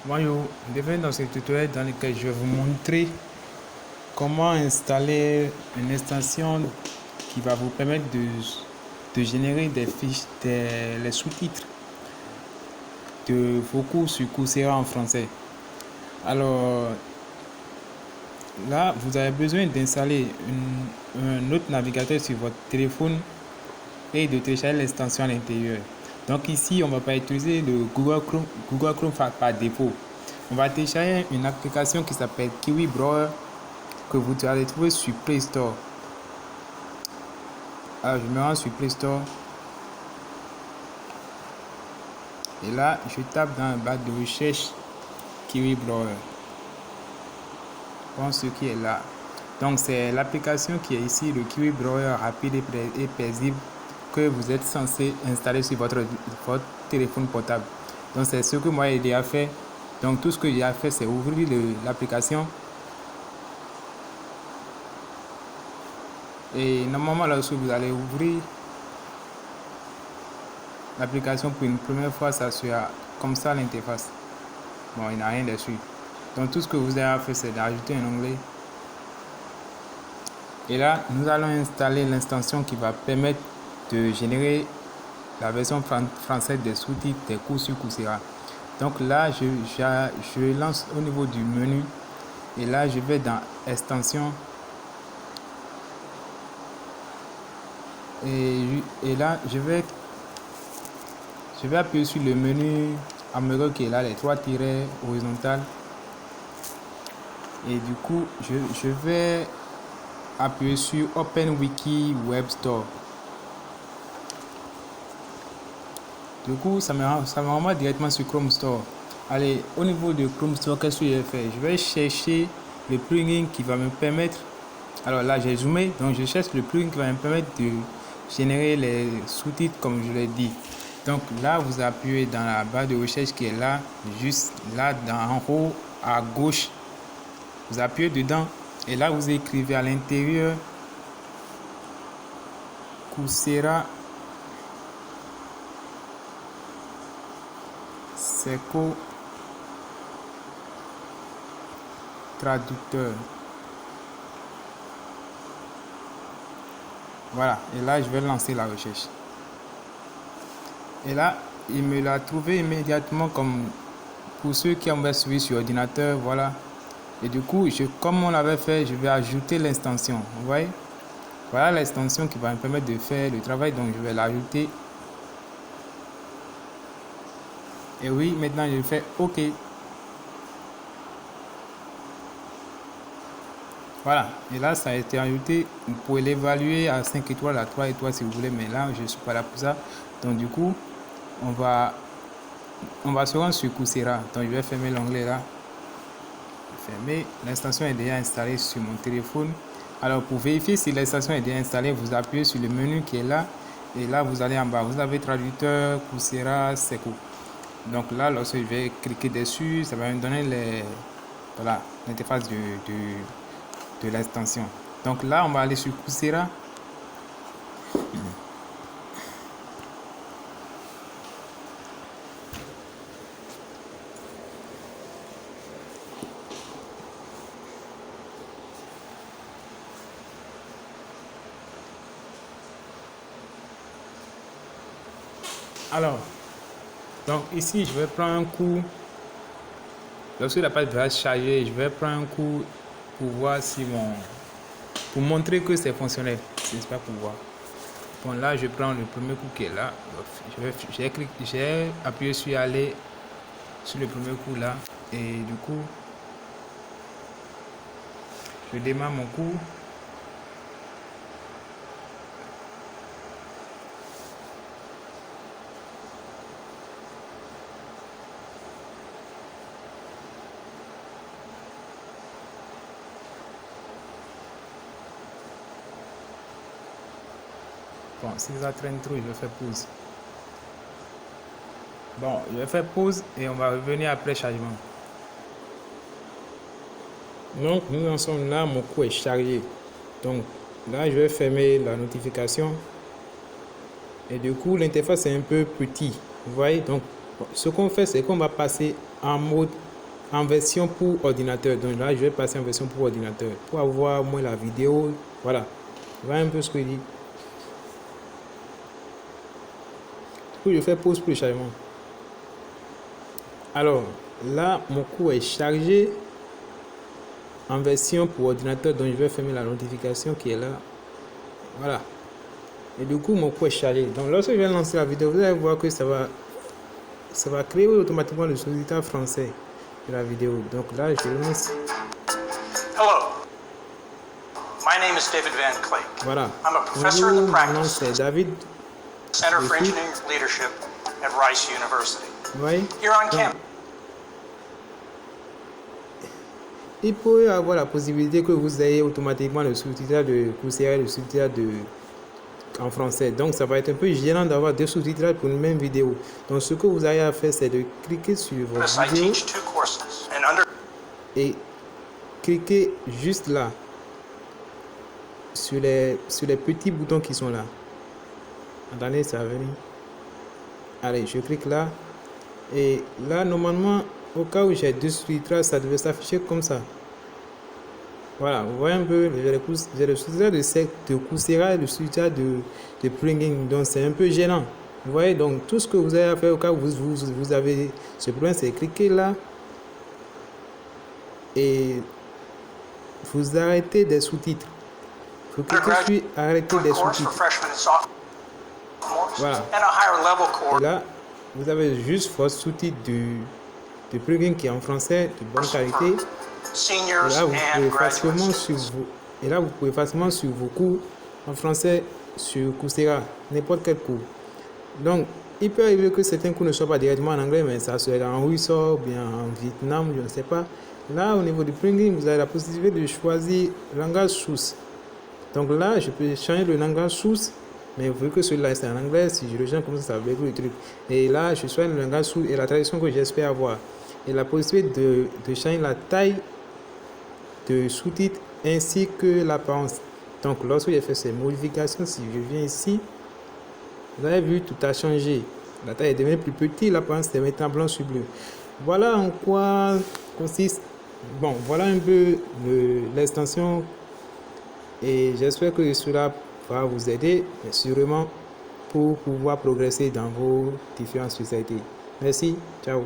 Bonjour, bienvenue dans ce tutoriel dans lequel je vais vous montrer comment installer une extension qui va vous permettre de générer des fiches, les sous-titres de vos cours sur Coursera en français. Alors là, vous avez besoin d'installer un autre navigateur sur votre téléphone et de télécharger l'extension à l'intérieur. Donc ici, on ne va pas utiliser le Google Chrome par défaut. On va télécharger une application qui s'appelle Kiwi Browser que vous allez trouver sur Play Store. Alors je me rends sur Play Store. Et là, je tape dans la barre de recherche Kiwi Browser. Bon, ce qui est là. Donc c'est l'application qui est ici, le Kiwi Browser rapide et paisible que vous êtes censé installer sur votre téléphone portable. Donc c'est ce que moi j'ai déjà fait. Donc tout ce que j'ai à faire, c'est ouvrir l'application. Et normalement, lorsque vous allez ouvrir l'application pour une première fois, ça sera comme ça l'interface. Bon, il n'y a rien dessus. Donc tout ce que vous avez à faire, c'est d'ajouter un onglet. Et là, nous allons installer l'extension qui va permettre de générer la version française des sous-titres des cours sur Coursera. Donc là, je lance au niveau du menu. Et là, je vais dans extension. Et là, je vais appuyer sur le menu hamburger qui est là, les trois tirets horizontales. Et du coup, je vais appuyer sur OpenWiki Web Store. Du coup, ça me renvoie directement sur Chrome Store. Allez, au niveau de Chrome Store, qu'est-ce que je vais faire? Je vais chercher le plugin qui va me permettre. Alors là, j'ai zoomé, donc je cherche le plugin qui va me permettre de générer les sous-titres comme je l'ai dit. Donc là, vous appuyez dans la barre de recherche qui est là, juste là, en haut à gauche. Vous appuyez dedans et là, vous écrivez à l'intérieur Coursera Seco Traducteur. Voilà, et là, je vais lancer la recherche. Et là, il me l'a trouvé immédiatement comme pour ceux qui ont suivi sur ordinateur, voilà. Et du coup, comme on l'avait fait, je vais ajouter l'extension. Vous voyez? Voilà l'extension qui va me permettre de faire le travail, donc je vais l'ajouter. Et oui, maintenant je fais OK. Voilà, et là ça a été ajouté. Vous pouvez l'évaluer à 5 étoiles, à 3 étoiles si vous voulez, mais là je ne suis pas là pour ça. Donc du coup, on va se rendre sur Coursera. Donc je vais fermer l'onglet là. Fermer. L'extension est déjà installée sur mon téléphone. Alors pour vérifier si l'extension est déjà installée, vous appuyez sur le menu qui est là. Et là vous allez en bas. Vous avez traducteur, Coursera, Seco. Donc là, lorsque je vais cliquer dessus, ça va me donner l'interface de l'extension. Donc là, on va aller sur Coursera. Alors, donc ici, je vais prendre un coup. Lorsque la page va se charger, je vais prendre un coup pour voir si pour montrer que c'est fonctionnel. C'est pas pour voir. Bon, là, je prends le premier coup qui est là. J'ai appuyé sur aller sur le premier coup là. Et du coup, je démarre mon coup. Bon, si ça traîne trop, je vais faire pause. Bon, je vais faire pause et on va revenir après chargement. Donc, nous en sommes là, mon coup est chargé. Donc, là, je vais fermer la notification. Et du coup, l'interface est un peu petit. Vous voyez, donc, ce qu'on fait, c'est qu'on va passer en mode en version pour ordinateur. Donc là, je vais passer en version pour ordinateur pour avoir au moins la vidéo. Voilà. Voilà un peu ce que je dis. Du coup, je fais pause pour le chargement. Alors, là, mon cours est chargé en version pour ordinateur. Donc, je vais fermer la notification qui est là. Voilà. Et du coup, mon cours est chargé. Donc, lorsque je vais lancer la vidéo, vous allez voir que ça va créer automatiquement le sous-titrage français de la vidéo. Donc là, je lance. Hello. My name is David Van Clayk. Voilà. I'm a professor in the practice C'est David. Center for Engineering Leadership at Rice University. Oui. Here on campus. Il peut y avoir la possibilité que vous ayez automatiquement le sous-titrage de Coursera et le sous-titrage en français. Donc, ça va être un peu gênant d'avoir deux sous-titrages pour une même vidéo. Donc, ce que vous avez à faire, c'est de cliquer sur votre vidéo et cliquer juste là sur les petits boutons qui sont là. Attendez, ça va venir. Allez, je clique là. Et là, normalement, au cas où j'ai deux sous-titrages, ça devait s'afficher comme ça. Voilà, vous voyez un peu, j'ai le sous-titrage de Coursera et le sous-titrage de Plugin. Donc, c'est un peu gênant. Vous voyez, donc, tout ce que vous avez à faire au cas où vous avez ce problème, c'est cliquer là et vous arrêtez des sous-titres. Vous cliquez sur arrêter des sous-titres. Voilà. Et là, vous avez juste votre sous-titre de plugin qui est en français de bonne qualité. Et là, vous pouvez facilement suivre vos cours en français sur Coursera, n'importe quel cours. Donc, il peut arriver que certains cours ne soient pas directement en anglais, mais ça serait en russe ou bien en Vietnam, je ne sais pas. Là, au niveau du plugin, vous avez la possibilité de choisir le langage source. Donc là, je peux changer le langage source, mais vu que celui-là est en anglais, si je le change comme ça va beaucoup le truc. Et là, je choisis le langage source et la traduction que j'espère avoir. Et la possibilité de changer la taille de sous-titres ainsi que l'apparence. Donc, lorsque j'ai fait ces modifications, si je viens ici, vous avez vu, tout a changé. La taille est devenue plus petite, l'apparence est maintenant blanc sur bleu. Voilà en quoi consiste. Bon, voilà un peu l'extension et j'espère que cela va vous aider, sûrement pour pouvoir progresser dans vos différentes spécialités. Merci, ciao.